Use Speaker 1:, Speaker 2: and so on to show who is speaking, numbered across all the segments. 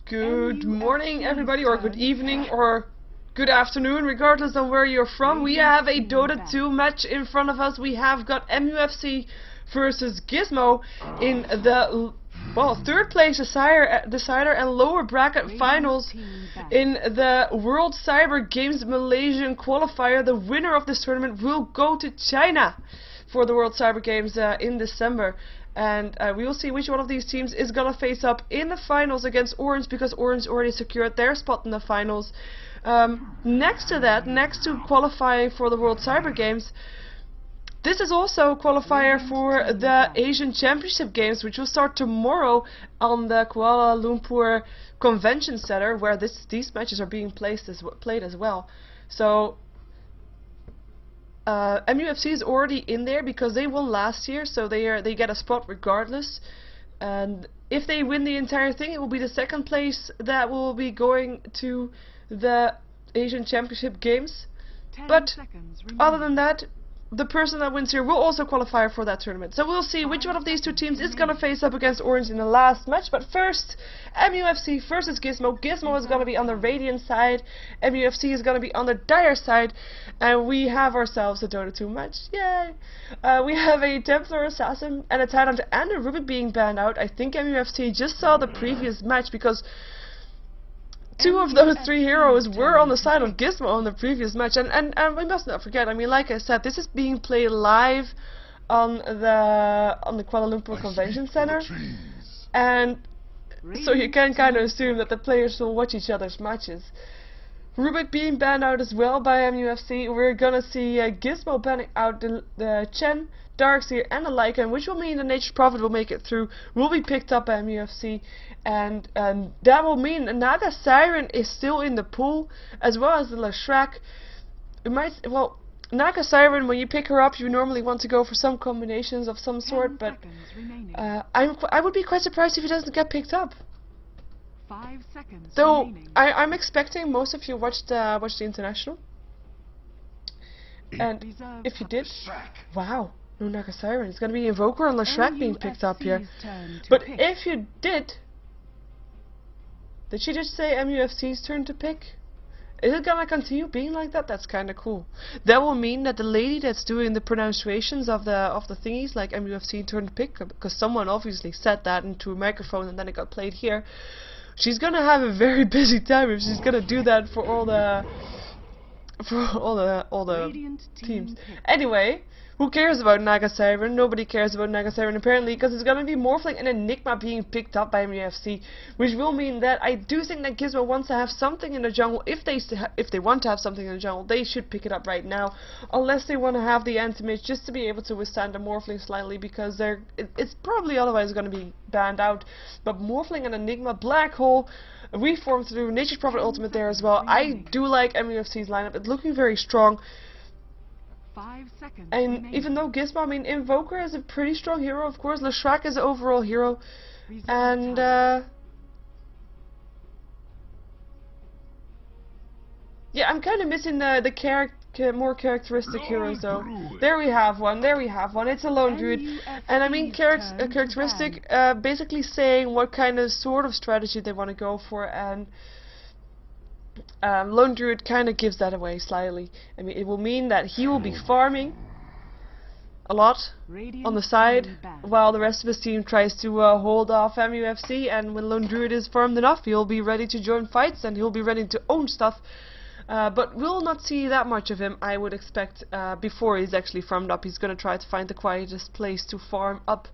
Speaker 1: Good morning, everybody, or good evening, or good afternoon, regardless of where you're from. We have a Dota 2 match in front of us. We have got MUFC versus Gizmo in the third place decider and lower bracket finals in the World Cyber Games Malaysian qualifier. The winner of this tournament will go to China for the World Cyber Games in December. And we will see which one of these teams is going to face up in the finals against Orange, because Orange already secured their spot in the finals. Next to qualifying for the World Cyber Games, this is also a qualifier for the Asian Championship Games, which will start tomorrow on the Kuala Lumpur Convention Center, where these matches are being played as well. So MUFC is already in there because they won last year, so they get a spot regardless. And if they win the entire thing, it will be the second place that will be going to the Asian Championship Games. But other than that, the person that wins here will also qualify for that tournament. So we'll see which one of these two teams is going to face up against Orange in the last match. But first, MUFC versus Gizmo. Gizmo is going to be on the Radiant side. MUFC is going to be on the Dire side. And we have ourselves a Dota 2 match. Yay! We have a Templar Assassin and a Tyrant and a Rubik being banned out. I think MUFC just saw the previous match, because two of those three heroes were on the side of Gizmo on the previous match, and we must not forget, I mean, like I said, this is being played live on the Kuala Lumpur Convention Center, and so you can kind of assume that the players will watch each other's matches. Rubik being banned out as well by MUFC. We're gonna see Gizmo banning out the Chen, Darkseer and the Lycan, which will mean the Nature's Prophet will make it through, will be picked up by MUFC, and that will mean Naga Siren is still in the pool, as well as the Leshrac. Naga Siren, when you pick her up, you normally want to go for some combinations of some sort, but I would be quite surprised if he doesn't get picked up.
Speaker 2: 5 seconds
Speaker 1: Though
Speaker 2: remaining.
Speaker 1: I'm expecting most of you watched the International, and if you did, wow. No Naga Siren. It's going to be Invoker and Leshrac being picked up here. But if you did she just say MUFC's turn to pick? Is it going to continue being like that? That's kind of cool. That will mean that the lady that's doing the pronunciations of the thingies, like MUFC turn to pick, because someone obviously said that into a microphone and then it got played here, she's going to have a very busy time if she's going to do that for all the teams. Anyway, who cares about Naga Siren? Nobody cares about Naga Siren apparently, because it's gonna be Morphling and Enigma being picked up by MUFC, which will mean that I do think that Gizmo wants to have something in the jungle. If they want to have something in the jungle, they should pick it up right now, unless they want to have the anti-mage just to be able to withstand the Morphling slightly, because it's probably otherwise going to be banned out. But Morphling and Enigma, Black Hole, reformed through Nature's Prophet ultimate there as well. I do like MUFC's lineup. It's looking very strong.
Speaker 2: 5 seconds
Speaker 1: And
Speaker 2: remaining.
Speaker 1: even though Gizmo, I mean, Invoker is a pretty strong hero, of course. Leshrac is an overall hero, and yeah, I'm kind of missing the more characteristic heroes though. There we have one. It's a lone druid, and I mean characteristic, basically saying what kind of sort of strategy they want to go for, and lone druid kind of gives that away slightly. I mean, it will mean that he will be farming a lot on the side, while the rest of his team tries to hold off MUFC, and when lone druid is farmed enough, he'll be ready to join fights and he'll be ready to own stuff. But we'll not see that much of him, I would expect, before he's actually farmed up. He's going to try to find the quietest place to farm up.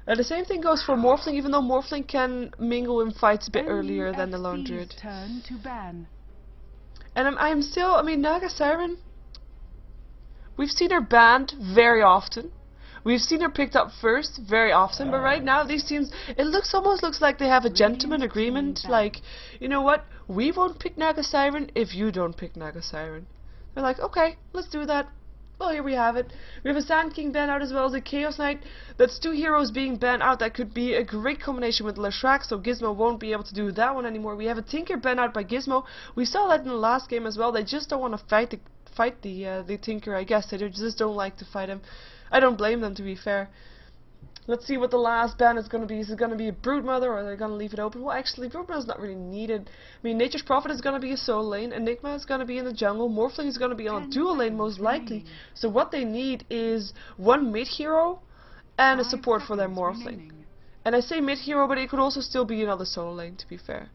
Speaker 1: The same thing goes for Morphling, even though Morphling can mingle in fights a bit earlier than the lone druid.
Speaker 2: Turn to ban.
Speaker 1: And I'm still, I mean, Naga Siren, we've seen her banned very often. We've seen her picked up first very often, but right now these teams, it almost looks like they have a gentleman agreement, like, you know what, we won't pick Naga Siren if you don't pick Naga Siren. They're like, okay, let's do that. Well, here we have it. We have a Sand King banned out as well as a Chaos Knight. That's two heroes being banned out. That could be a great combination with Leshrac, so Gizmo won't be able to do that one anymore. We have a Tinker banned out by Gizmo. We saw that in the last game as well. They just don't want to fight the Tinker, I guess. They just don't like to fight him. I don't blame them, to be fair. Let's see what the last ban is going to be. Is it going to be a Broodmother, or are they going to leave it open? Well, actually, Broodmother is not really needed. I mean, Nature's Prophet is going to be a solo lane, Enigma is going to be in the jungle, Morphling is going to be on a dual lane most likely. So what they need is one mid-hero and a support for their Morphling. And I say mid-hero, but it could also still be another solo lane, to be fair.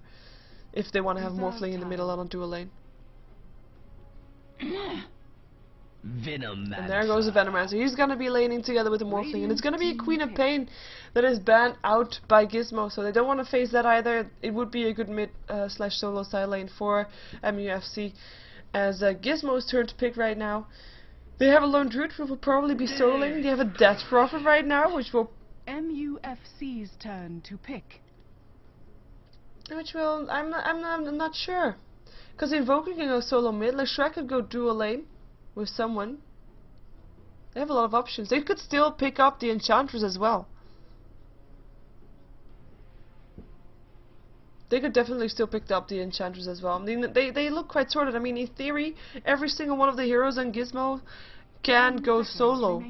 Speaker 1: If they want to have Morphling in the middle on a dual lane.
Speaker 3: Venomancer.
Speaker 1: And there goes the Venomancer. He's going to be laning together with the Morphling. And it's going to be a Queen of Pain that is banned out by Gizmo. So they don't want to face that either. It would be a good mid slash solo side lane for MUFC. As Gizmo's turn to pick right now. They have a Lone Druid, which will probably be solo laning. They have a Death Prophet right now, which will...
Speaker 2: MUFC's turn to pick.
Speaker 1: Which will... I'm not sure. Because Invoker can go solo mid. Leshrac could go dual lane with someone. They have a lot of options. They could still pick up the Enchantress as well. They could definitely still pick up the Enchantress as well. I mean, they look quite sorted. I mean, in theory, every single one of the heroes on Gizmo can go solo.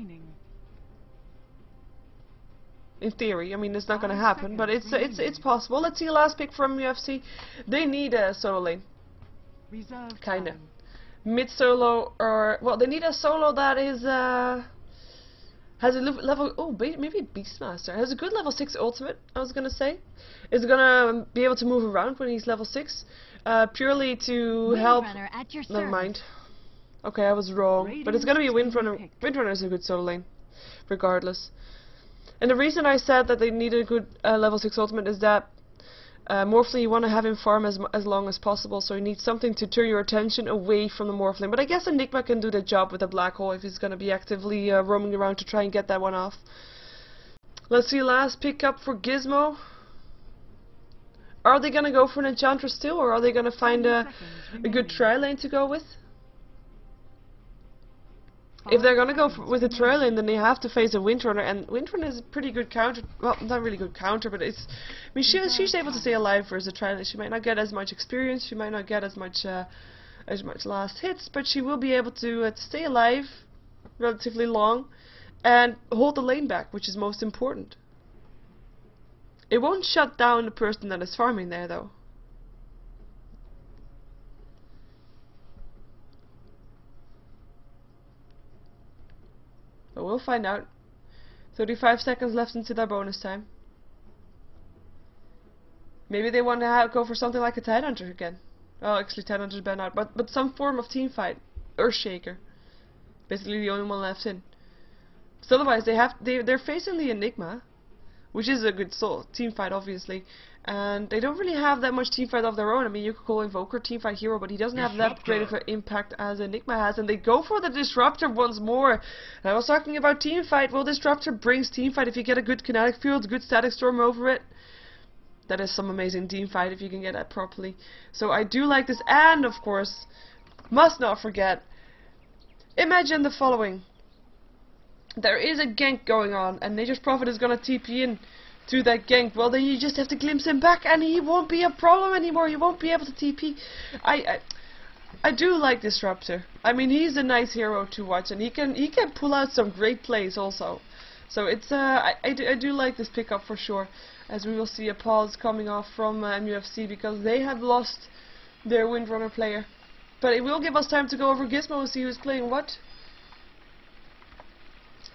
Speaker 1: In theory, I mean, it's not going to happen, but it's possible. Let's see the last pick from UFC. They need a solo lane. Kinda. Mid solo, or well, they need a solo that is has a level. Oh, maybe Beastmaster has a good level 6 ultimate. I was gonna say, is gonna be able to move around when he's level 6, purely to help. Never mind. Okay, I was wrong, but it's gonna be a Windrunner. Windrunner is a good solo lane, regardless. And the reason I said that they need a good level 6 ultimate is that Morphling, you want to have him farm as long as possible, so you need something to turn your attention away from the Morphling. But I guess Enigma can do the job with a Black Hole if he's going to be actively roaming around to try and get that one off. Let's see, last pickup for Gizmo. Are they going to go for an Enchantress still, or are they going to find a good tri lane to go with? If they're gonna go with a trail lane, then they have to face a Windrunner, and Windrunner is a pretty good counter. Well, not really good counter, but it's. I mean, she's able to stay alive versus a trail lane. She might not get as much experience. She might not get as much last hits, but she will be able to stay alive relatively long and hold the lane back, which is most important. It won't shut down the person that is farming there, though. But we'll find out. 35 seconds left into their bonus time. Maybe they want to go for something like a Tidehunter again. Oh, actually Tidehunter's been out, but some form of team fight. Earthshaker. Basically the only one left in. So otherwise they're facing the Enigma, which is a good team fight obviously. And they don't really have that much teamfight of their own. I mean, you could call Invoker teamfight hero, but he doesn't have that great of an impact as Enigma has. And they go for the Disruptor once more. And I was talking about teamfight. Well, Disruptor brings teamfight if you get a good kinetic field, good static storm over it. That is some amazing teamfight if you can get that properly. So I do like this. And, of course, must not forget, imagine the following. There is a gank going on, and Nature's Prophet is going to TP in to that gank. Well, then you just have to glimpse him back and he won't be a problem anymore. He won't be able to TP. I do like Disruptor. I mean, he's a nice hero to watch, and he can pull out some great plays also. So it's I do like this pickup for sure, as we will see a pause coming off from MUFC because they have lost their Windrunner player. But it will give us time to go over Gizmo and see who's playing what.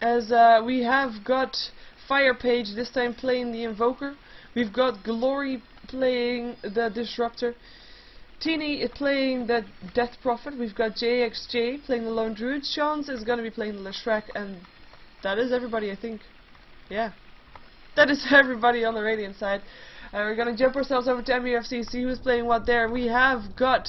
Speaker 1: As we have got Fire Page this time playing the Invoker. We've got Glory playing the Disruptor. Teeny is playing the Death Prophet. We've got JXJ playing the Lone Druid. Shans is going to be playing the Leshrac, and that is everybody, I think. Yeah. That is everybody on the Radiant side. We're going to jump ourselves over to MUFC, see who's playing what there. We have got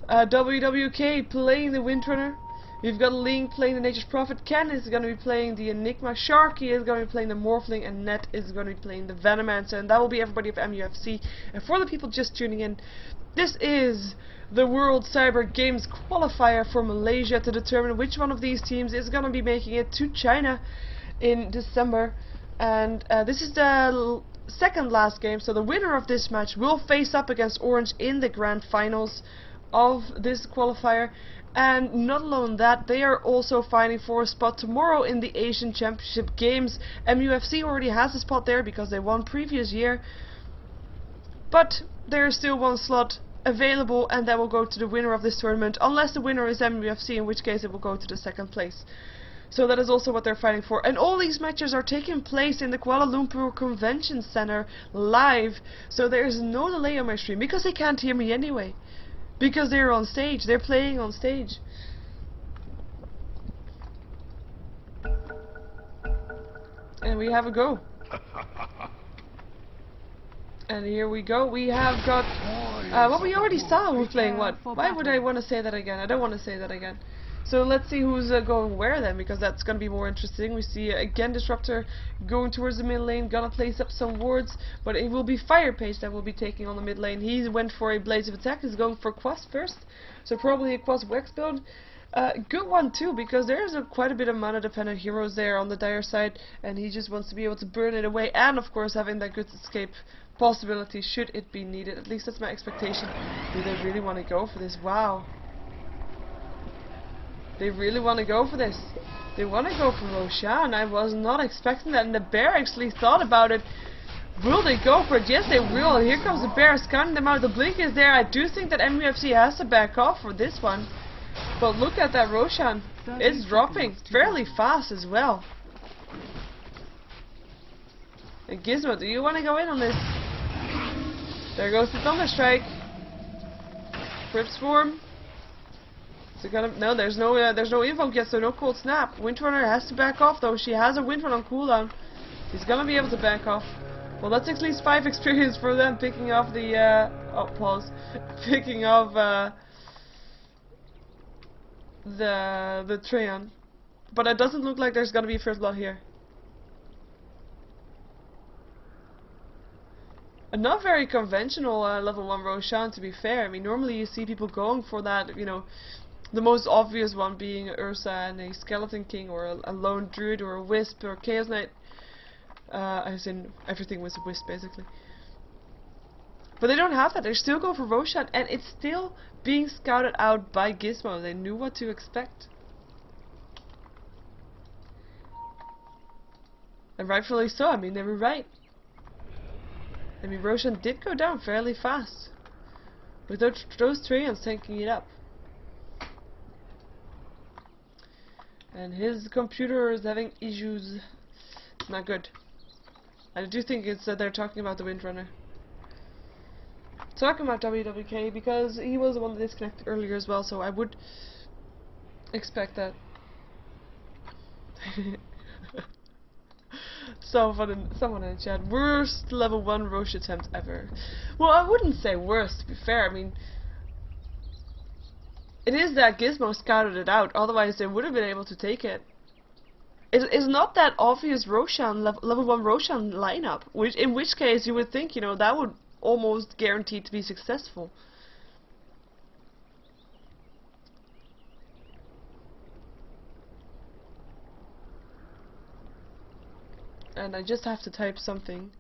Speaker 1: WWK playing the Windrunner. We've got Ling playing the Nature's Prophet, Ken is going to be playing the Enigma, Sharky is going to be playing the Morphling, and Net is going to be playing the Venomancer, and that will be everybody of MUFC. And for the people just tuning in, this is the World Cyber Games qualifier for Malaysia to determine which one of these teams is going to be making it to China in December. And this is the second last game, so the winner of this match will face up against Orange in the Grand Finals of this qualifier. And not alone that, they are also fighting for a spot tomorrow in the Asian Championship Games. MUFC already has a spot there because they won previous year. But there is still one slot available, and that will go to the winner of this tournament, unless the winner is MUFC, in which case it will go to the second place. So that is also what they're fighting for. And all these matches are taking place in the Kuala Lumpur Convention Center live. So there is no delay on my stream, because they can't hear me anyway. Because they're on stage, they're playing on stage. And we have a go. And here we go, we have got what we already saw who's playing what. Why would I want to say that again? I don't want to say that again. So let's see who's going where then, because that's going to be more interesting. We see again Disruptor going towards the mid lane, gonna place up some wards, but it will be Firepage that will be taking on the mid lane. He went for a Blaze of Attack, he's going for Quas first, so probably a Quas Wex build. Good one too, because there's quite a bit of mana dependent heroes there on the Dire side, and he just wants to be able to burn it away, and of course having that good escape possibility should it be needed. At least that's my expectation. Do they really want to go for this? Wow. They really want to go for this. They want to go for Roshan. I was not expecting that, and the bear actually thought about it. Will they go for it? Yes, they will. Here comes the bear, scanning them out. The blink is there. I do think that MUFC has to back off for this one. But look at that Roshan. It's dropping fairly fast as well. And Gizmo, do you want to go in on this? There goes the Thunder Strike. Grip Swarm. No, there's no invoke yet, so no cold snap. Windrunner has to back off though. She has a Windrun on cooldown. He's gonna be able to back off. Well, that's at least 5 experience for them picking off the picking off the Treant. But it doesn't look like there's gonna be first blood here. A not very conventional level 1 Roshan, to be fair. I mean, normally you see people going for that, you know, the most obvious one being Ursa and a Skeleton King, or a Lone Druid, or a Wisp, or Chaos Knight. As in, everything was a Wisp, basically. But they don't have that. They're still going for Roshan, and it's still being scouted out by Gizmo. They knew what to expect. And rightfully so. I mean, they were right. I mean, Roshan did go down fairly fast, with those Treants tanking it up. And his computer is having issues. It's not good. I do think it's that they're talking about the Windrunner. Talking about WWK, because he was the one that disconnected earlier as well, so I would expect that. Someone in the chat, worst level 1 Roche attempt ever. Well, I wouldn't say worst, to be fair. I mean, it is that Gizmo scouted it out, otherwise they would have been able to take it. It's not that obvious Roshan, level 1 Roshan lineup, in which case you would think, you know, that would almost guarantee to be successful. And I just have to type something.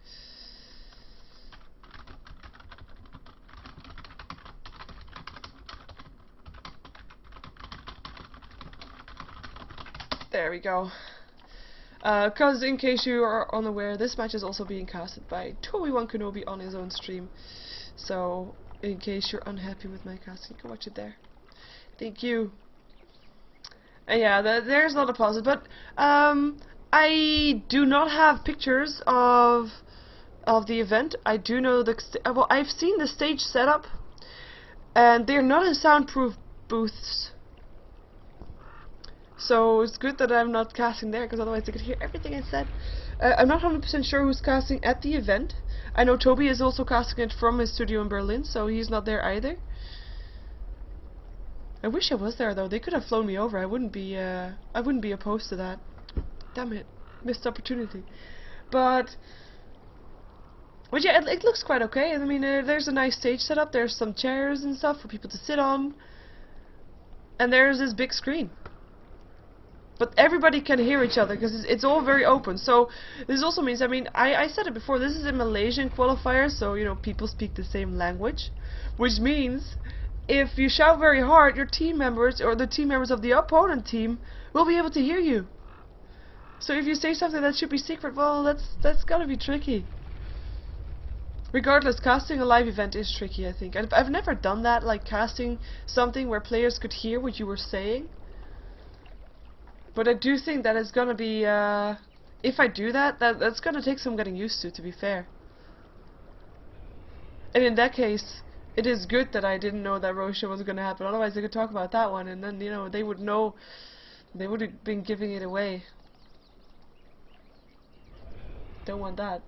Speaker 1: There we go. Because in case you are unaware, this match is also being casted by Toby1 Kenobi on his own stream. So, in case you're unhappy with my casting, you can watch it there. Thank you. And yeah, there's a lot of pauses, but I do not have pictures of the event. I do know well, I've seen the stage setup, and they're not in soundproof booths. So it's good that I'm not casting there, because otherwise they could hear everything I said. I'm not 100% sure who's casting at the event. I know Toby is also casting it from his studio in Berlin, so he's not there either. I wish I was there though. They could have flown me over. I wouldn't be opposed to that. Damn it, missed opportunity. But yeah, it looks quite okay. I mean, there's a nice stage setup. There's some chairs and stuff for people to sit on, and there's this big screen. But everybody can hear each other because it's all very open. So this also means, I mean, I said it before, this is a Malaysian qualifier, so you know people speak the same language, which means if you shout very hard, your team members or the team members of the opponent team will be able to hear you. So if you say something that should be secret, well, that's gotta be tricky. Regardless, casting a live event is tricky, I think. I've never done that, like casting something where players could hear what you were saying. But I do think that it's gonna be, if I do that, that's gonna take some getting used to be fair. And in that case, it is good that I didn't know that Roshan was gonna happen, otherwise they could talk about that one, and then, you know, they would know, they would have been giving it away. Don't want that.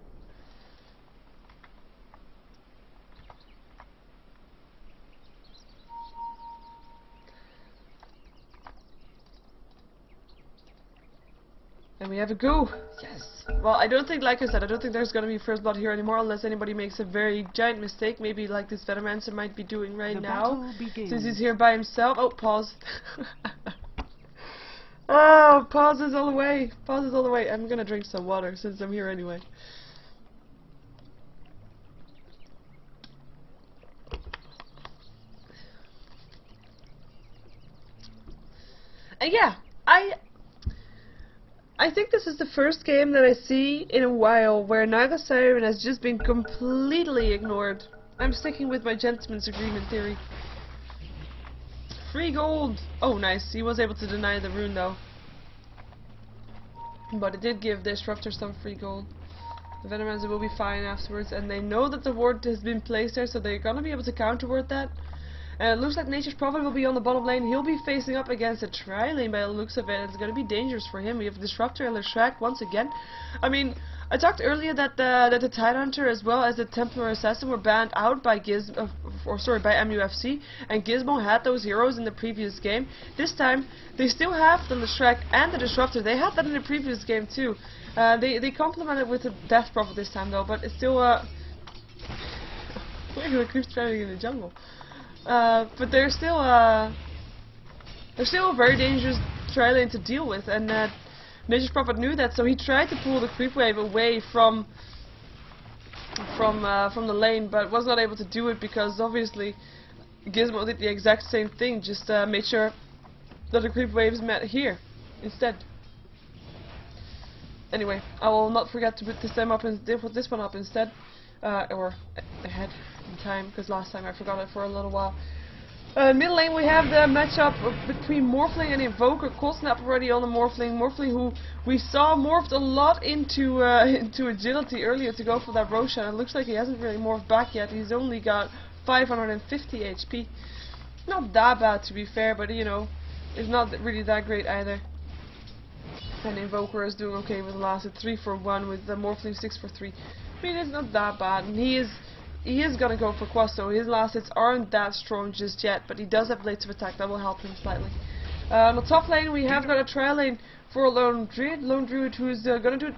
Speaker 1: And we have a go! Yes! Well, I don't think, like I said, I don't think there's gonna be first blood here anymore unless anybody makes a very giant mistake, maybe like this Venomancer might be doing right now. Since he's here by himself. Oh, pause. Oh, pauses all the way. Pauses all the way. I'm gonna drink some water since I'm here anyway. And yeah, I think this is the first game that I see in a while where Naga Siren has just been completely ignored. I'm sticking with my gentleman's agreement theory. Free gold! Oh nice, he was able to deny the rune though. But it did give the Disruptor some free gold. The Venomancer will be fine afterwards, and they know that the ward has been placed there, so they're gonna be able to counter ward that. It looks like Nature's Prophet will be on the bottom lane. He'll be facing up against a tri-lane by the looks of it. It's going to be dangerous for him. We have Disruptor and Leshrac once again. I mean, I talked earlier that the Tidehunter as well as the Templar Assassin were banned out by by MUFC, and Gizmo had those heroes in the previous game. This time, they still have the Leshrac and the Disruptor. They had that in the previous game too. They complemented with the Death Prophet this time though, but it's still Look at the creeps traveling in the jungle. But they're still a very dangerous tri-lane to deal with, and Nature's Prophet knew that, so he tried to pull the creep wave away from the lane, but was not able to do it because obviously Gizmo did the exact same thing, just made sure that the creep waves met here instead. Anyway, I will not forget to put this one up instead, or ahead in time, because last time I forgot it for a little while. Middle lane we have the matchup between Morphling and Invoker. Cold Snap already on the Morphling. Morphling who we saw morphed a lot into agility earlier to go for that Roshan. It looks like he hasn't really morphed back yet. He's only got 550 HP. Not that bad to be fair, but you know, it's not really that great either. And Invoker is doing okay with the last 3 for 1 with the Morphling 6 for 3. I mean, it's not that bad, and he is gonna go for Quest, so his last hits aren't that strong just yet, but he does have blades of attack that will help him slightly. On the top lane we have got a trial lane for Lone Druid who's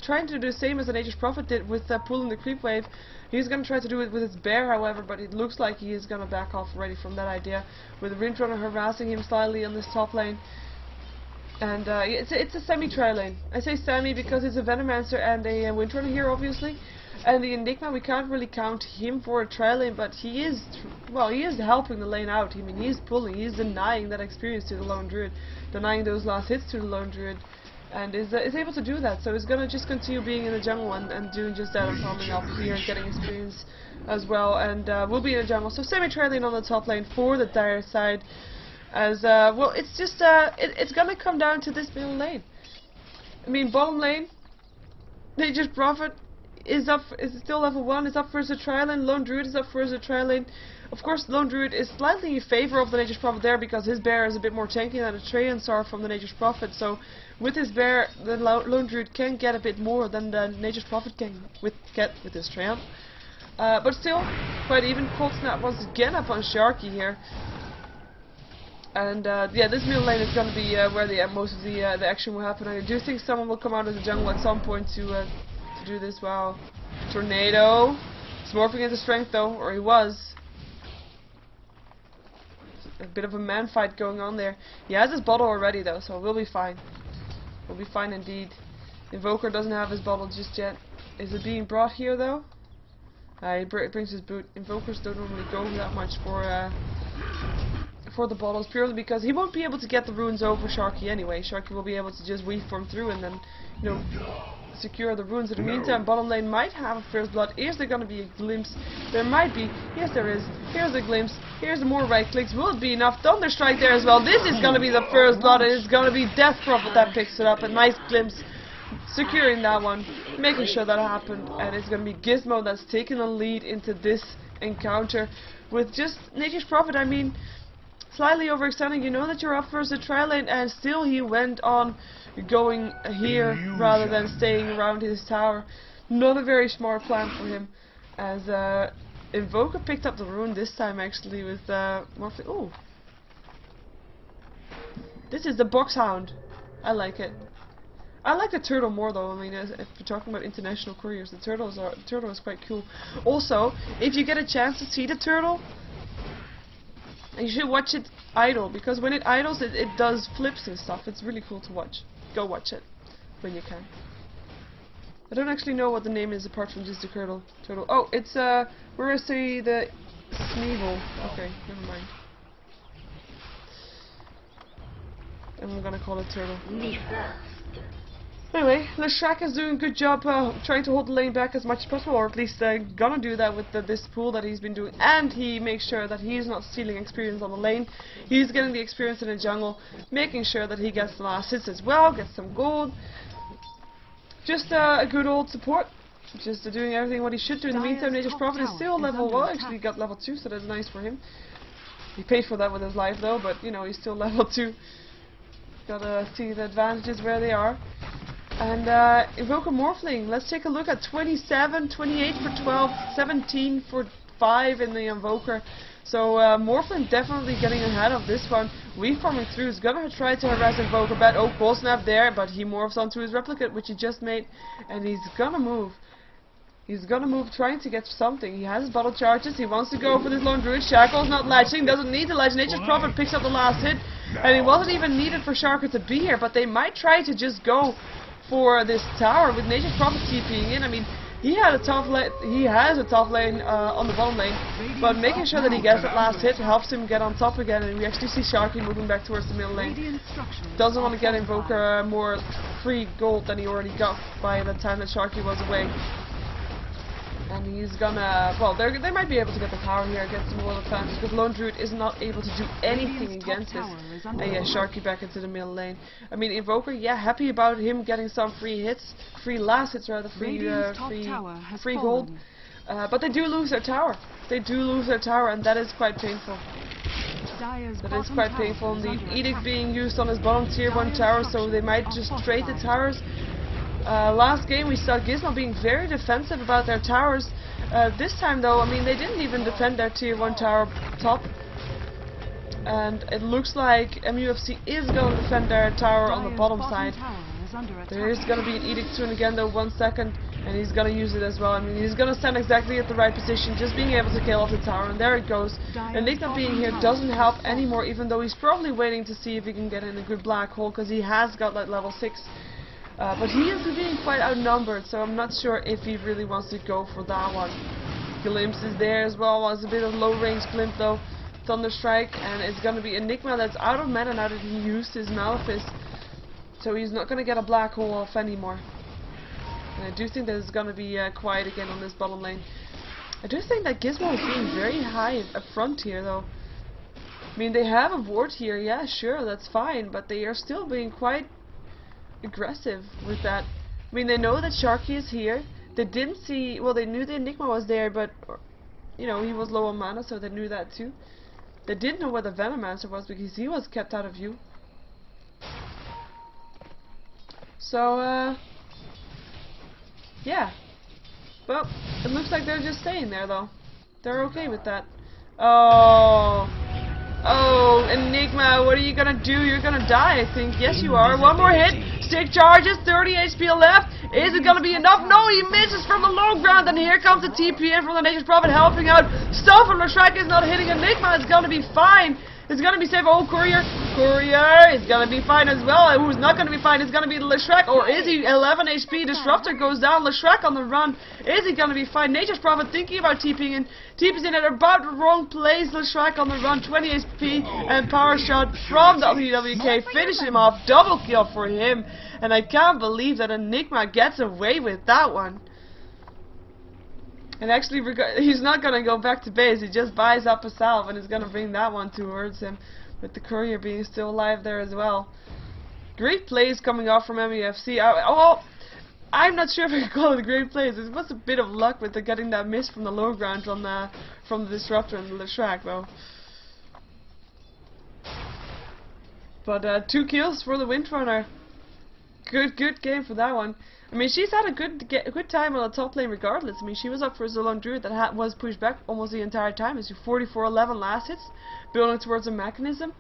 Speaker 1: trying to do the same as the Nature's Prophet did with pulling the creep wave. He's gonna try to do it with his bear, however, but it looks like he is gonna back off already from that idea, with the Windrunner harassing him slightly on this top lane. And it's a semi-trial lane. I say semi because it's a Venomancer and a Windrunner here, obviously. And the Enigma, we can't really count him for a trial lane, but he is helping the lane out. I mean, he's pulling, he's denying that experience to the Lone Druid, denying those last hits to the Lone Druid, and is able to do that. So he's gonna just continue being in the jungle and doing just that and farming up here and getting experience as well. And we'll be in the jungle. So semi-trial lane on the top lane for the dire side. As well, it's just it's gonna come down to this middle lane. I mean, bottom lane, Nature's Prophet is still level 1, is up for a trial lane. Lone Druid is up for a trial lane. Of course, Lone Druid is slightly in favor of the Nature's Prophet there because his bear is a bit more tanky than the Treants are from the Nature's Prophet. So with his bear, the Lone Druid can get a bit more than the Nature's Prophet can get with his Treant. But still, quite even. Cold Snap once again up on Sharky here. And yeah, this middle lane is going to be where most of the action will happen. I do think someone will come out of the jungle at some point to do this. Wow. Tornado. He's morphing into strength though, or he was. A bit of a man fight going on there. He has his bottle already though, so we'll be fine. We'll be fine indeed. Invoker doesn't have his bottle just yet. Is it being brought here though? He brings his boot. Invokers don't normally go that much for for the bottles, purely because he won't be able to get the runes over Sharky anyway. Sharky will be able to just weave from through and then, you know, secure the runes. In the meantime, bottom lane might have a first blood. Is there going to be a glimpse? There might be. Yes, there is. Here's a glimpse. Here's more right clicks. Will it be enough? Thunderstrike there as well. This is going to be the first blood. It is going to be Death Prophet that picks it up. A nice glimpse. Securing that one. Making sure that happened. And it's going to be Gizmo that's taking the lead into this encounter. With just Nature's Prophet, I mean, slightly overextending. You know that you're up versus the trial lane, and still he went on going here rather than staying around his tower. Not a very smart plan for him, as Invoker picked up the rune this time actually with Morphe. Oh, this is the Box Hound. I like it. I like the turtle more though. I mean, if we're talking about international couriers, the turtle is quite cool. Also, if you get a chance to see the turtle, you should watch it idle, because when it idles, it does flips and stuff. It's really cool to watch. Go watch it when you can. I don't actually know what the name is apart from just the turtle. Oh, it's where is the Sneeble? Okay, never mind. I'm gonna call it turtle. Anyway, Leshrac is doing a good job trying to hold the lane back as much as possible, or at least gonna do that with this pool that he's been doing, and he makes sure that he's not stealing experience on the lane. He's getting the experience in the jungle, making sure that he gets the last hits as well, gets some gold. Just a good old support, just doing everything what he should do. In the meantime, Nature's Prophet is still level 1, actually got level 2, so that's nice for him. He paid for that with his life though, but you know, he's still level 2. Gotta see the advantages where they are. And Invoker Morphling, let's take a look at 27, 28 for 12, 17 for 5 in the Invoker. So Morphling definitely getting ahead of this one. Weave farming through is gonna try to harass Invoker bad. Oh, Cold Snap there, but he morphs onto his replicate, which he just made, and he's gonna move. He's gonna move, trying to get something. He has his bottle charges. He wants to go for this lone druid. Shackle's not latching. Doesn't need to latch. Nature's Prophet picks up the last hit, and it wasn't even needed for Sharker to be here. But they might try to just go for this tower with Nature's Prophet TPing in. I mean, he had a tough lane. He has a tough lane on the bottom lane, but making sure that he gets that last hit helps him get on top again. And we actually see Sharky moving back towards the middle lane. Doesn't want to get Invoker more free gold than he already got by the time that Sharky was away. And he's gonna, well, they might be able to get the tower here, get some more advantage, because Lone Druid is not able to do anything against this. And yeah, Sharky back into the middle lane. I mean, Invoker, yeah, happy about him getting some free hits, free last hits rather, free gold. But they do lose their tower. They do lose their tower, and that is quite painful. That is quite painful. And the Edict being used on his bottom tier 1 tower, so they might just trade the towers. Last game we saw Gizmo being very defensive about their towers. This time though, I mean, they didn't even defend their tier 1 tower top. And it looks like MUFC is going to defend their tower on the bottom side. There is going to be an Edict soon again though, 1 second. And he's going to use it as well. I mean, he's going to stand exactly at the right position, just being able to kill off the tower. And there it goes. And Enigma being here doesn't help anymore, even though he's probably waiting to see if he can get in a good black hole, because he has got that level 6. But he is being quite outnumbered, so I'm not sure if he really wants to go for that one. Glimpse is there as well. Was a bit of low range glimpse though. Thunderstrike, and it's going to be Enigma that's out of mana now that he used his Malefice. So he's not going to get a black hole off anymore. And I do think that it's going to be quiet again on this bottom lane. I do think that Gizmo is being very high up front here though. I mean, they have a ward here, yeah, sure, that's fine, but they are still being quite aggressive with that. I mean, they know that Sharky is here. They didn't see, well, they knew the Enigma was there, but you know, he was low on mana, so they knew that too. They didn't know where the Venomancer was because he was kept out of view. So yeah. Well, it looks like they're just staying there though. They're okay with that. Oh, Enigma, what are you gonna do? You're gonna die, I think. Yes, you are. One more hit. Stick charges. 30 HP left. Is it gonna be enough? No, he misses from the low ground. And here comes the TPN from the Nature's Prophet helping out. Stuff from Leshrac is not hitting Enigma. It's gonna be fine. It's gonna be safe. Oh, Courier. Courier is gonna be fine as well. And who's not gonna be fine is gonna be Leshrac, or is he? 11 HP. Disruptor goes down. Leshrac on the run. Is he gonna be fine? Nature's Prophet thinking about TPing in. TP's in at about the wrong place. Leshrac on the run. 20 HP and power shot from WWK. Finish him off. Double kill for him. And I can't believe that Enigma gets away with that one. And actually, he's not gonna go back to base. He just buys up a salve and is gonna bring that one towards him, with the courier being still alive there as well. Great plays coming off from MUFC. I'm not sure if I can call it great plays. It was a bit of luck with getting that miss from the low ground from the Disruptor and the Leshrac, though. But 2 kills for the Windrunner. Good game for that one. I mean, she's had a good time on the top lane regardless. I mean, she was up for a Zolon Druid that was pushed back almost the entire time. It's 44-11 last hits, building towards a mechanism.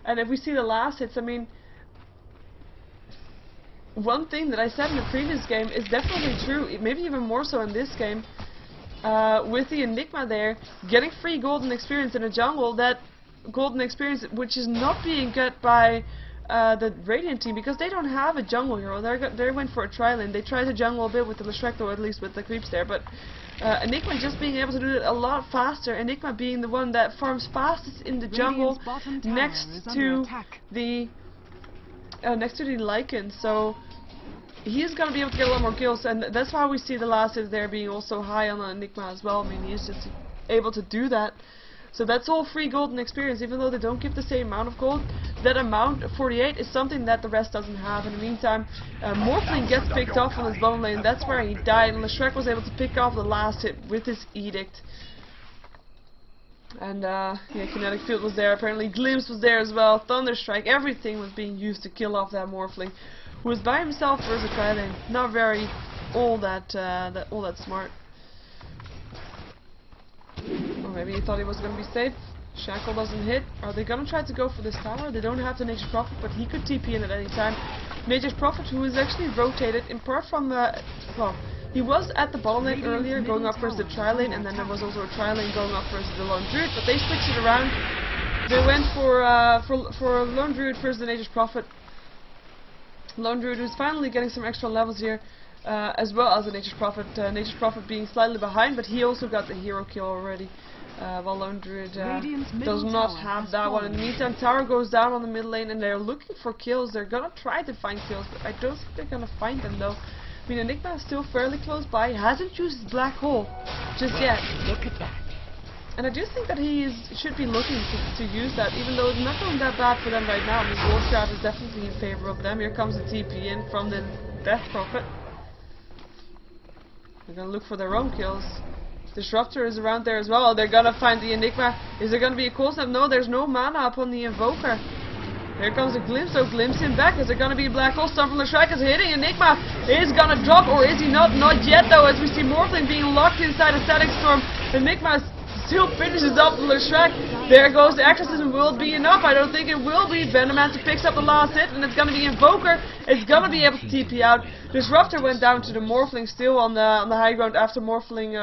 Speaker 1: And if we see the last hits, I mean, one thing that I said in the previous game is definitely true, maybe even more so in this game. With the Enigma there, getting free golden experience in a jungle, that golden experience which is not being got by the Radiant team, because they don't have a jungle hero. They went for a tri-lane. They tried to jungle a bit with the Leshrac, though, at least with the creeps there, but Enigma just being able to do it a lot faster. Enigma being the one that farms fastest in the jungle next to the Lycan, so he's gonna be able to get a lot more kills, and that's why we see the last hit there being also high on the Enigma as well. I mean, he's just able to do that. So that's all free golden experience, even though they don't give the same amount of gold. That amount, 48, is something that the rest doesn't have. In the meantime, Morphling gets picked off on his bottom lane. That's where he died, and Leshrac was able to pick off the last hit with his Edict. And yeah, Kinetic Field was there. Apparently Glimpse was there as well. Thunderstrike, everything was being used to kill off that Morphling, who was by himself versus a tri-lane. Not very all that smart. Or maybe he thought he was going to be safe. Shackle doesn't hit. Are they going to try to go for this tower? They don't have the Nature's Prophet, but he could TP in at any time. Nature's Prophet, who is actually rotated, in part from well, he was at the bottom lane earlier, going up versus the tri-lane, and then there was also a tri-lane going up versus the Lone Druid, but they switched it around. They went for Lone Druid versus the Nature's Prophet. Lone Druid who's finally getting some extra levels here. As well as the Nature's Prophet. Nature's Prophet being slightly behind, but he also got the hero kill already. While Lone Druid does not have that one. In the meantime, tower goes down on the mid lane, and they're looking for kills. They're gonna try to find kills, but I don't think they're gonna find them though. I mean, Enigma is still fairly close by. He hasn't used his black hole just yet. Look at that. And I do think that he should be looking to use that, even though it's not going that bad for them right now. I mean, Warcraft is definitely in favor of them. Here comes the TP in from the Death Prophet. They're gonna look for their own kills. Disruptor is around there as well. They're gonna find the Enigma. Is there gonna be a cold snap? No, there's no mana up on the Invoker. Here comes a Glimpse, so Glimpse him back. Is there gonna be a Black Hole? Storm from Leshrac is hitting. Enigma is gonna drop, or is he not? Not yet though, as we see Morphling being locked inside a Static Storm. Enigma still finishes up Leshrac. There goes the Exorcism. Will it be enough? I don't think it will be. Venomancer picks up the last hit, and it's gonna be Invoker. It's gonna be able to TP out. Disruptor went down to the Morphling still on the high ground after Morphling,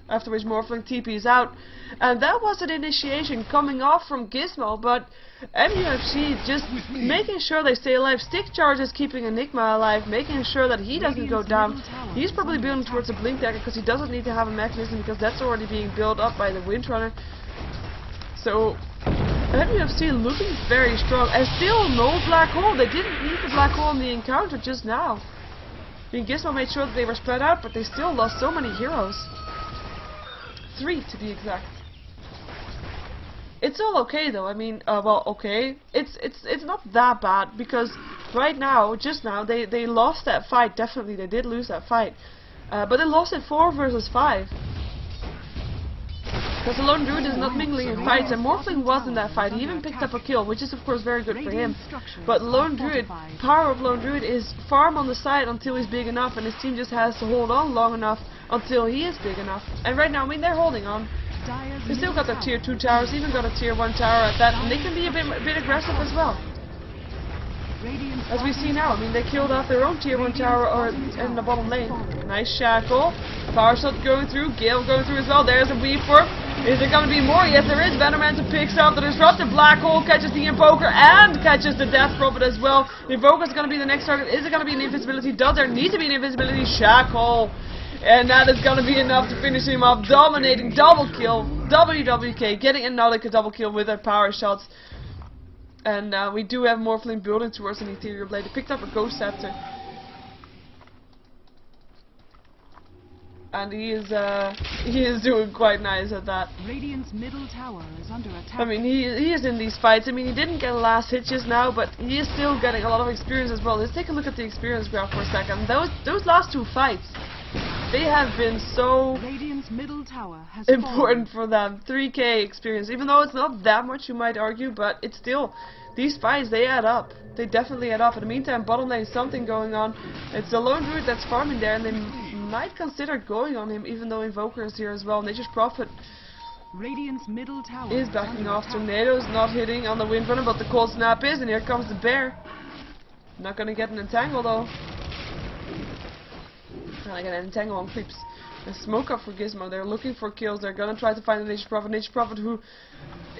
Speaker 1: after which Morphling TP's out. And that was an initiation coming off from Gizmo, but MUFC just making sure they stay alive. Stick Charge is keeping Enigma alive, making sure that he doesn't go down. He's probably building towards a Blink Dagger because he doesn't need to have a mechanism, because that's already being built up by the Windrunner. So MUFC looking very strong, and still no Black Hole. They didn't need the Black Hole in the encounter just now. I mean, Gizmo made sure that they were spread out, but they still lost so many heroes. 3 to be exact. It's all okay though. I mean, well, okay. It's not that bad, because right now, just now, they lost that fight. Definitely, they did lose that fight, but they lost it 4 versus 5. Because the Lone Druid is not mingling in fights, and Morphling was in that fight. He even picked up a kill, which is of course very good for him. But Lone Druid, power of Lone Druid is farm on the side until he's big enough, and his team just has to hold on long enough until he is big enough. And right now, I mean, they're holding on. They still got their tier 2 towers, even got a tier 1 tower at that, and they can be a bit aggressive as well. As we see now, I mean, they killed off their own tier 1 tower in the bottom lane. Nice shackle. Power shot going through, Gale going through as well. There's a weave for Is there going to be more? Yes, there is. Venomman picks up the Disruptive Black Hole, catches the Invoker, and catches the Death Prophet as well. The Invoker is going to be the next target. Is it going to be an invisibility? Does there need to be an invisibility? Shackle. And that is going to be enough to finish him off. Dominating, double kill. WWK, getting another double kill with their power shots. And we do have Morphling building towards an Ethereal Blade. He picked up a Ghost Scepter. And he is doing quite nice at that.
Speaker 2: Radiant's middle tower is under attack.
Speaker 1: I mean, he is in these fights. I mean, he didn't get last hit just now, but he is still getting a lot of experience as well. Let's take a look at the experience graph for a second. Those last two fights, they have been so
Speaker 2: Radiant's middle tower has
Speaker 1: important for them. 3k experience, even though it's not that much, you might argue, but it's still, these fights, they add up. They definitely add up. In the meantime, bottom lane, something going on. It's the lone druid that's farming there, and they might consider going on him, even though Invoker is here as well. Nature's Prophet
Speaker 2: Radiant's middle tower
Speaker 1: is backing off. Tornado's not hitting on the Windrunner, but the Cold Snap is, and here comes the bear. Not gonna get an entangle though. Gonna get an entangle on creeps. A smoke up for Gizmo. They're looking for kills. They're gonna try to find the Nature's Prophet. Nature's Prophet who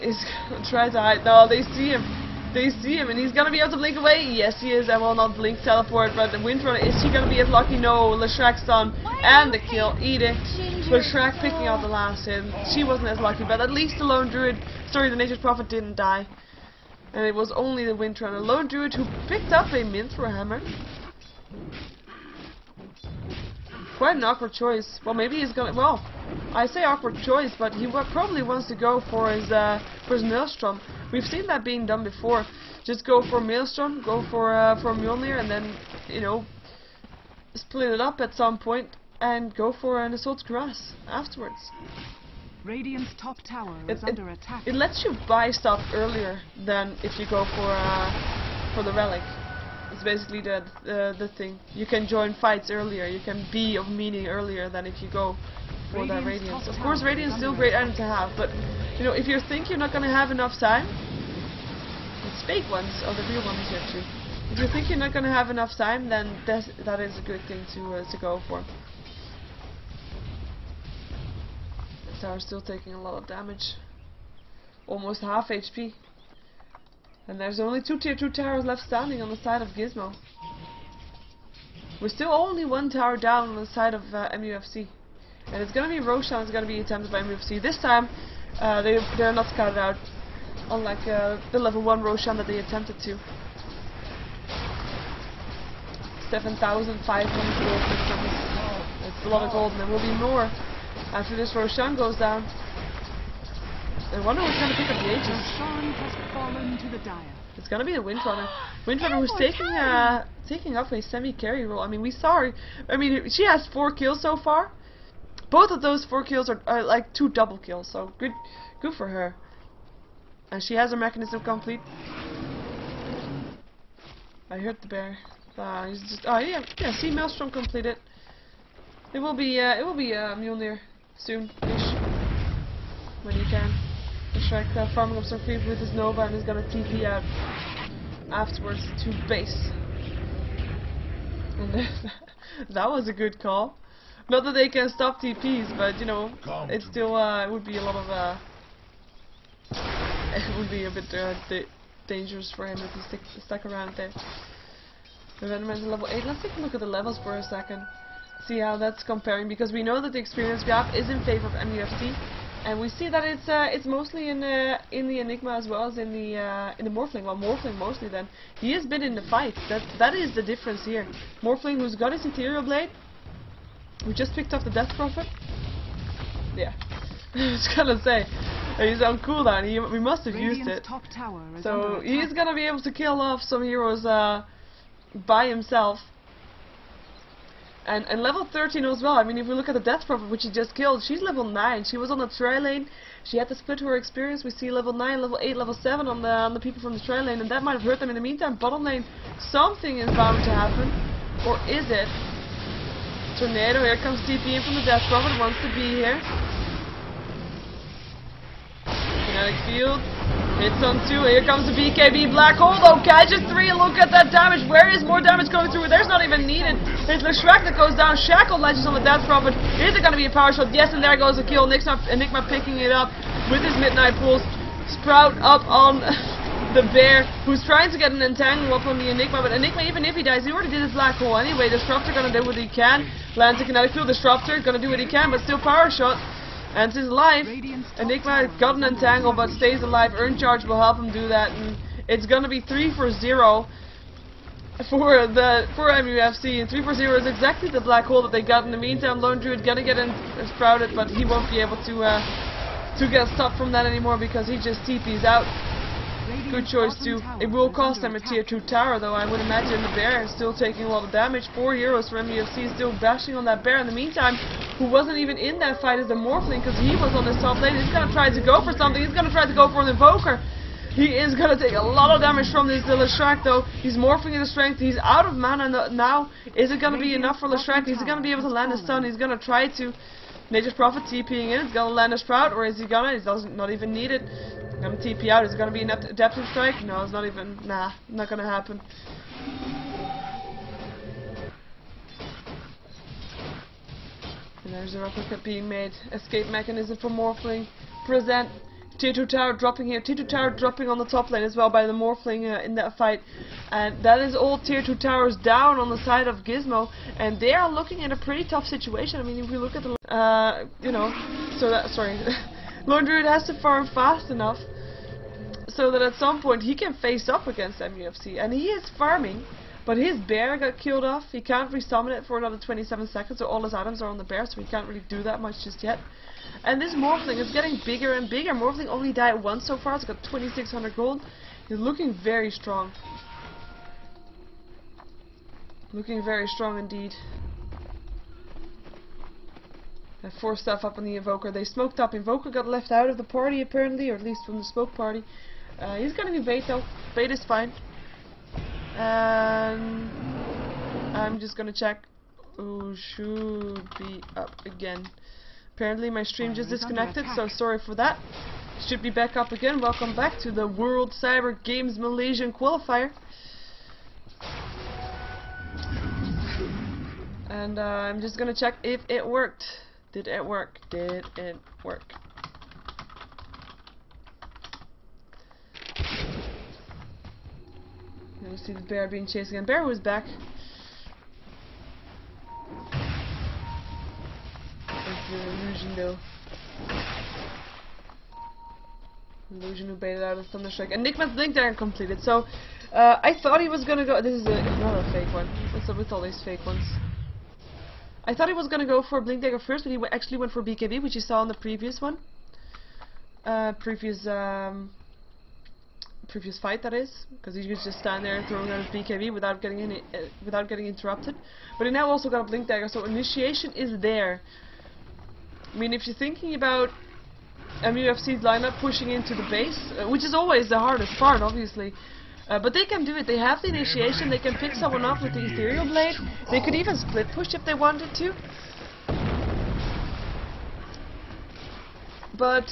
Speaker 1: is gonna try to hide. No, they see him. They see him, and he's gonna be able to blink away. Yes, he is. I will not blink teleport, but the Windrunner, is he gonna be as lucky? No. Leshrac stun and the kill. Eat it. Leshrac picking out the last hit. She wasn't as lucky, but at least the lone druid, sorry, the Nature's Prophet didn't die. And it was only the Windrunner. Lone druid who picked up a Minthra Hammer. Quite an awkward choice. Well, maybe he's gonna. Well, I say awkward choice, but he probably wants to go for his Maelstrom. We've seen that being done before. Just go for Maelstrom, go for Mjolnir, and then, you know, split it up at some point and go for an Assault Cuirass afterwards.
Speaker 2: Radiant's top tower is under attack.
Speaker 1: It lets you buy stuff earlier than if you go for the relic. It's basically the thing. You can join fights earlier. You can be of meaning earlier than if you go for that Radiance. Of course, Radiance is still a great item to have, but you know, if you think you're not gonna have enough time, it's fake ones, or the real ones here too. If you think you're not gonna have enough time, then that is a good thing to go for. The tower's still taking a lot of damage, almost half HP. And there's only 2 tier 2 towers left standing on the side of Gizmo. We're still only 1 tower down on the side of MUFC. And it's gonna be Roshan, it's gonna be attempted by MUFC. This time, they're not scouted out, unlike the level 1 Roshan that they attempted to. 7,500 gold this time. It's a lot of gold, and there will be more after this Roshan goes down. I wonder who's gonna pick up the Aegis.
Speaker 2: Roshan has fallen to the dire.
Speaker 1: It's gonna be the Windrunner. Windrunner who's taking up a semi-carry role. I mean, we saw her. I mean, she has 4 kills so far. Both of those 4 kills are like 2 double kills. So good for her. And she has her mechanism complete. I heard the bear. He's just. Oh yeah. See, Maelstrom completed. It will be Mjolnir soon-ish when you can. Shrek farming up some creep with his Nova and is gonna TP out afterwards to base. And that was a good call. Not that they can stop TPs, but you know, it's still it would be a lot of it would be a bit dangerous for him if he stuck around there. The Venom is level 8. Let's take a look at the levels for a second. See how that's comparing, because we know that the experience graph is in favor of MUFC. And we see that it's mostly in the Enigma as well as in the Morphling. Well, Morphling mostly. Then he has been in the fight. That is the difference here. Morphling, who's got his Ethereal Blade, who just picked up the Death Prophet. Yeah, I was gonna say he's on cooldown. We must have used it. So he's gonna be able to kill off some heroes by himself. And level 13 as well. I mean, if we look at the Death Prophet, which he just killed, she's level 9. She was on the trail lane. She had to split her experience. We see level 9, level 8, level 7 on the people from the trail lane, and that might have hurt them. In the meantime, bottom lane, something is bound to happen. Or is it? Tornado, here comes TP in from the Death Prophet, wants to be here. Kinetic field. Hits on 2. Here comes the BKB Black Hole though. Catches 3. Look at that damage. Where is more damage going through? There's not even needed. There's Leshrac that goes down. Shackle ledges on the Death Prophet. Is it going to be a power shot? Yes, and there goes the kill. Enigma picking it up with his Midnight Pulse. Sprout up on the Bear, who's trying to get an entangle up on the Enigma, but Enigma, even if he dies, he already did his Black Hole anyway. Disruptor gonna do what he can. Lands a kinetic field. Disruptor gonna do what he can, but still power shot. And he's alive. Enigma got an entangle but stays alive. Earn Charge will help him do that, and it's gonna be 3-for-0 for MUFC, and 3-for-0 is exactly the Black Hole that they got. In the meantime, Lone Druid gonna get in sprouted, but he won't be able to get stopped from that anymore because he just TP's out. Good choice too. It will cost them a tier 2 tower though. I would imagine the Bear is still taking a lot of damage. 4 heroes for MUFC still bashing on that Bear. In the meantime, who wasn't even in that fight is the Morphling, because he was on this top lane. He's gonna try to go for something. He's gonna try to go for an Invoker. He is gonna take a lot of damage from this Leshrac though. He's morphing into strength. He's out of mana now. Is it gonna be enough for Leshrac? Is he gonna be able to land a stun? He's gonna try to. Nature's Prophet TPing in. It's gonna land a Sprout, or is he gonna? He doesn't not even need it. I'm gonna TP out. Is it gonna be an Adaptive Strike? No, it's not even. Nah, not gonna happen. And there's a replicate being made. Escape mechanism for Morphling. Present. Tier 2 tower dropping here. Tier 2 tower dropping on the top lane as well by the Morphling in that fight. And that is all tier 2 towers down on the side of Gizmo. And they are looking at a pretty tough situation. I mean, if we look at the... you know... So that... Sorry. Lone Druid has to farm fast enough so that at some point he can face up against MUFC. And he is farming. But his Bear got killed off. He can't resummon it for another 27 seconds. So all his items are on the Bear. So he can't really do that much just yet. And this Morphling is getting bigger and bigger. Morphling only died once so far. It's got 2600 gold. He's looking very strong. Looking very strong indeed. I forced stuff up on the Invoker. They smoked up. Invoker got left out of the party apparently, or at least from the smoke party. He's gonna be bait though. Bait is fine. And I'm just gonna check. Oh, should be up again. Apparently my stream just disconnected, so sorry for that. Should be back up again. Welcome back to the World Cyber Games Malaysian qualifier. And I'm just gonna check if it worked. Did it work? Did it work? Now we see the Bear being chased again. Bear was back. Illusion though. Illusion who baited out of Thunderstrike. And Enigma's Blink Dagger completed. So I thought he was gonna go. This is another fake one. What's up with all these fake ones? I thought he was gonna go for Blink Dagger first, but he actually went for BKB, which you saw in the previous one. Previous fight, that is, because he could just stand there and throw out his BKB without getting interrupted. But he now also got a Blink Dagger, so initiation is there. I mean, if you're thinking about MUFC's lineup pushing into the base, which is always the hardest part, obviously, but they can do it. They have the initiation. They can pick someone up with the Ethereal Blade. They could even split push if they wanted to. But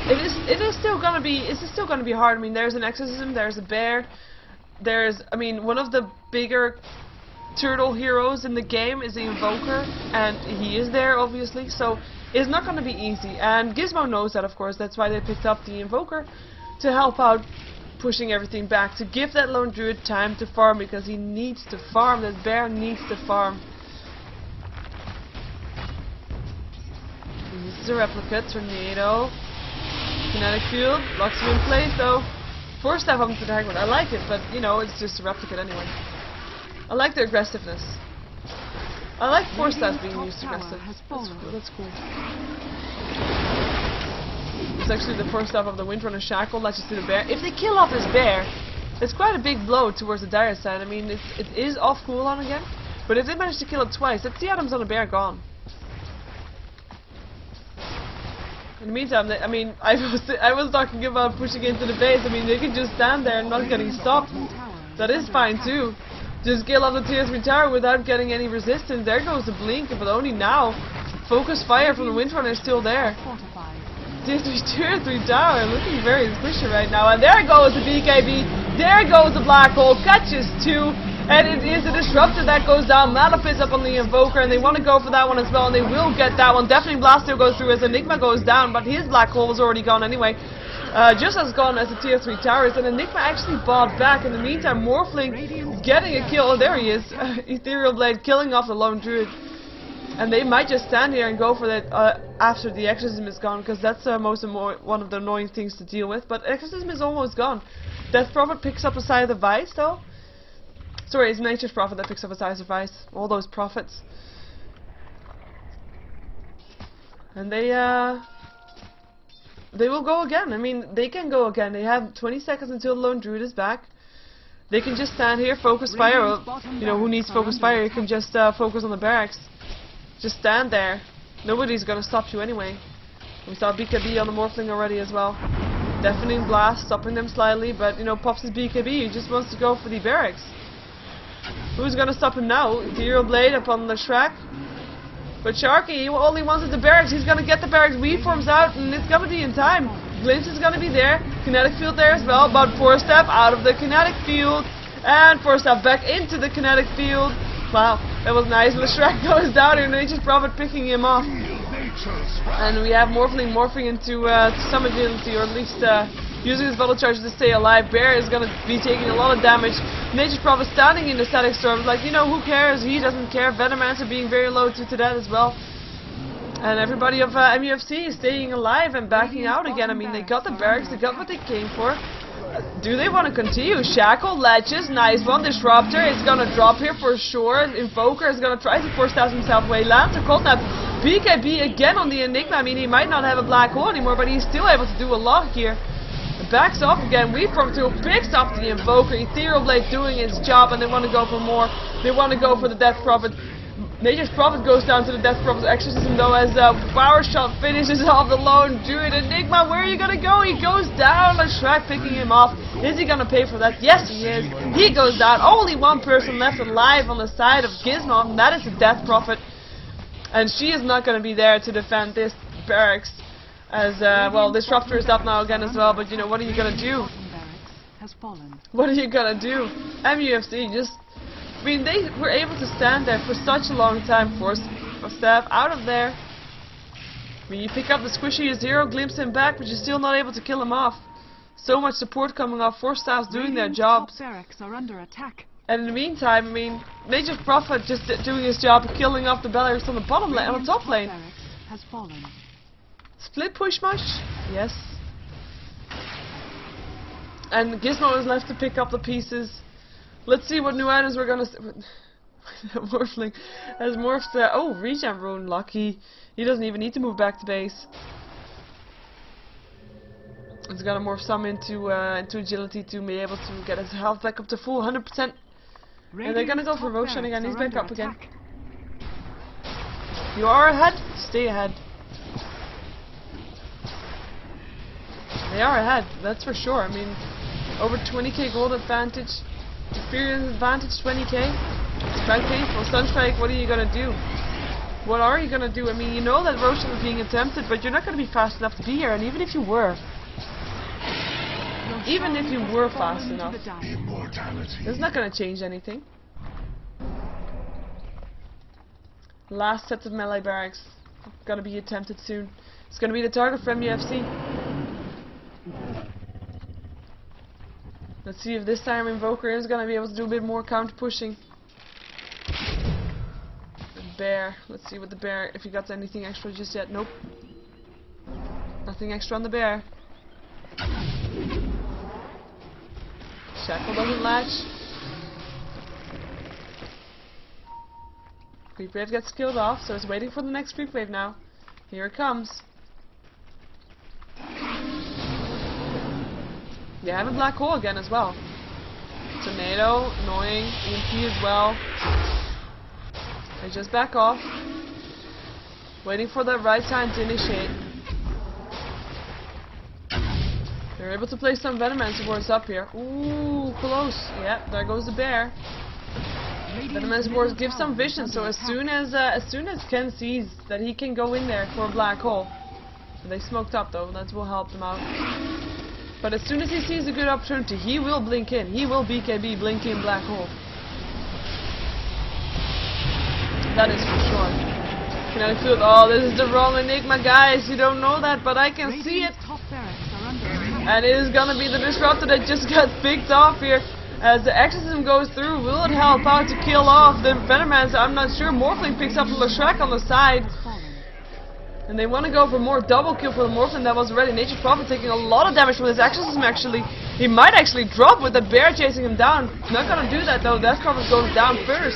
Speaker 1: it is still gonna be hard. I mean, there's an Exorcism, there's a Bear, there's, I mean, one of the bigger turtle heroes in the game is the Invoker, and he is there obviously, so it's not going to be easy. And Gizmo knows that, of course. That's why they picked up the Invoker to help out pushing everything back, to give that Lone Druid time to farm, because he needs to farm. That Bear needs to farm. This is a Replica, Tornado, Kinetic Field, locks him in place though. Force staff up into the Hagman. I like it, but you know, it's just a Replicate anyway. I like the aggressiveness. I like force staff being used aggressive. That's cool. It's actually the force staff of the Windrunner Shackle. Let's just do the Bear. If they kill off this Bear, it's quite a big blow towards the dire side. I mean, it is off cooldown again, but if they manage to kill it twice, that's the items on the Bear gone. In the meantime, I mean, I was talking about pushing into the base. I mean, they can just stand there and not getting stopped. That is fine too. Just kill off the tier 3 tower without getting any resistance. There goes the blink, but only now. Focus fire from the Windrunner is still there. tier 3 tower, looking very squishy right now. And there goes the BKB, there goes the black hole, catches 2, and it is a disruptor that goes down. Malefit's up on the invoker, and they want to go for that one as well, and they will get that one. Definitely Blasto goes through as Enigma goes down, but his black hole was already gone anyway. Just as gone as the tier 3 towers, and Enigma actually bought back. In the meantime, Morphling getting a kill. Oh, there he is. Ethereal Blade killing off the lone druid. And they might just stand here and go for that after the exorcism is gone, because that's one of the annoying things to deal with. But exorcism is almost gone. Death Prophet picks up a side of Vice though. Sorry, it's Nature's Prophet that picks up a side of Vice. All those prophets. And they will go again. I mean, they can go again. They have 20 seconds until the lone druid is back. They can just stand here, focus fire. Or, you know, who needs focus fire? You can just focus on the barracks. Just stand there. Nobody's gonna stop you anyway. We saw BKB on the Morphling already as well. Deafening Blast, stopping them slightly, but you know, Pops is BKB, he just wants to go for the barracks. Who's gonna stop him now? Ethereal Blade up on the Shrek. But Sharky, he only wanted the barracks, he's gonna get the barracks, weave forms out, and it's gonna be in time. Glimpse is gonna be there, kinetic field there as well, but 4-step out of the kinetic field, and 4-step back into the kinetic field. Wow, that was nice. The Shrek goes down and Nature's Prophet picking him off. And we have Morphling morphing into some agility, or at least using his battle charge to stay alive. Bear is going to be taking a lot of damage. Nature's Prophet standing in the static storm. Like, you know, who cares? He doesn't care. Venomancer being very low to that as well. And everybody of MUFC is staying alive and backing out again. I mean, they got the barracks, they got what they came for. Do they want to continue? Shackle, Ledges, nice one. Disruptor is gonna drop here for sure. Invoker is gonna try to force himself away. Lancer, Cold Snap, BKB again on the Enigma. I mean, he might not have a black hole anymore, but he's still able to do a lot here. Backs off again. Weaveform 2 picks up the Invoker. Ethereal Blade doing its job, and they want to go for more. They want to go for the Death Prophet. Nature's Prophet goes down to the Death Prophet's exorcism though, as Power Shot finishes off the lone druid. Enigma, where are you gonna go? He goes down. A Shrek picking him off. Is he gonna pay for that? Yes, he is. He goes down. Only one person left alive on the side of Gizmo, and that is the Death Prophet. And she is not gonna be there to defend this barracks. As well, Disruptor is up now again as well. But you know, what are you gonna do? What are you gonna do? MUFC just. I mean, they were able to stand there for such a long time. Force staff out of there. I mean, you pick up the squishy 0, glimpse him back, but you're still not able to kill him off. So much support coming off. 4 staffs doing their jobs.
Speaker 2: Are under attack.
Speaker 1: And in the meantime, I mean, Nature's Prophet just doing his job of killing off the barracks on the bottom lane, on the top lane.
Speaker 2: Has fallen.
Speaker 1: Split push much? Yes. And Gizmo is left to pick up the pieces. Let's see what new items we're gonna. Morphling has morphed. Oh, regen rune, lucky. He doesn't even need to move back to base. He's gonna morph some into agility to be able to get his health back up to full 100%. And they're gonna go for Roshan again. He's back up again. You are ahead. Stay ahead. They are ahead. That's for sure. I mean, over 20k gold advantage. Experience advantage 20k. Strike painful. Sunstrike, what are you gonna do? What are you gonna do? I mean, you know that Roshan is being attempted, but you're not gonna be fast enough to be here, and even if you were fast enough, it's not gonna change anything. Last set of melee barracks. Gonna be attempted soon. It's gonna be the target for MUFC. Let's see if this time Invoker is gonna be able to do a bit more counter pushing. The bear. Let's see what the bear, if he got anything extra just yet. Nope. Nothing extra on the bear. Shackle doesn't latch. Creep wave gets killed off, so it's waiting for the next creep wave now. Here it comes. They have a black hole again as well. Tornado, annoying, EMP as well. They just back off. Waiting for the right time to initiate. They're able to place some Venomancer wards up here. Ooh, close. Yep, there goes the bear. Venomancer wards give some vision, so as soon as Ken sees that he can go in there for a black hole, They smoked up though, that will help them out. But as soon as he sees a good opportunity, he will blink in. He will BKB, blink in black hole. That is for sure. Can I feel it? Oh, this is the wrong Enigma, guys. You don't know that, but I can see it. And it is gonna be the Disruptor that just got picked off here. As the Exorcism goes through, will it help out to kill off the Venomans? I'm not sure. Morphling picks up the Shrek on the side. And they want to go for more double kill for the Morphling that was already. Nature's Prophet taking a lot of damage from this Exorcism actually. He might actually drop with the bear chasing him down. Not gonna do that though. Death Cover's going down first.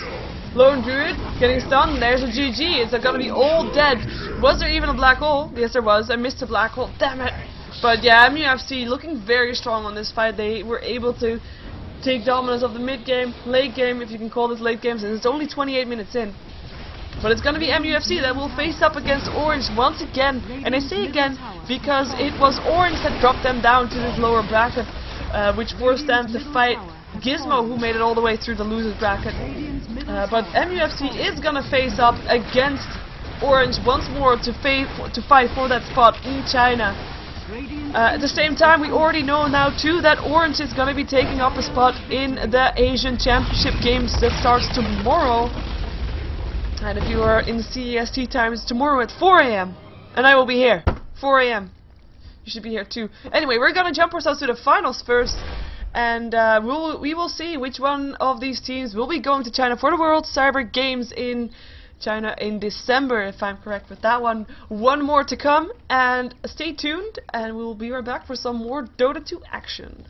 Speaker 1: Lone Druid getting stunned. There's a GG. It's gonna be all dead. Was there even a black hole? Yes there was. I missed a black hole. Damn it. But yeah, MUFC looking very strong on this fight. They were able to take dominance of the mid game, late game, if you can call this late game, since it's only 28 minutes in. But it's going to be MUFC that will face up against Orange once again. And I say again because it was Orange that dropped them down to this lower bracket, which forced them to fight Gizmo, who made it all the way through the losers bracket. But MUFC is going to face up against Orange once more to fight for that spot in China. At the same time, we already know now too that Orange is going to be taking up a spot in the Asian Championship Games that starts tomorrow. And if you are in CEST time, it's tomorrow at 4 AM. And I will be here. 4 AM. You should be here too. Anyway, we're going to jump ourselves to the finals first. And we will see which one of these teams will be going to China for the World Cyber Games in China in December, if I'm correct with that one. One more to come, and stay tuned, and we'll be right back for some more Dota 2 action.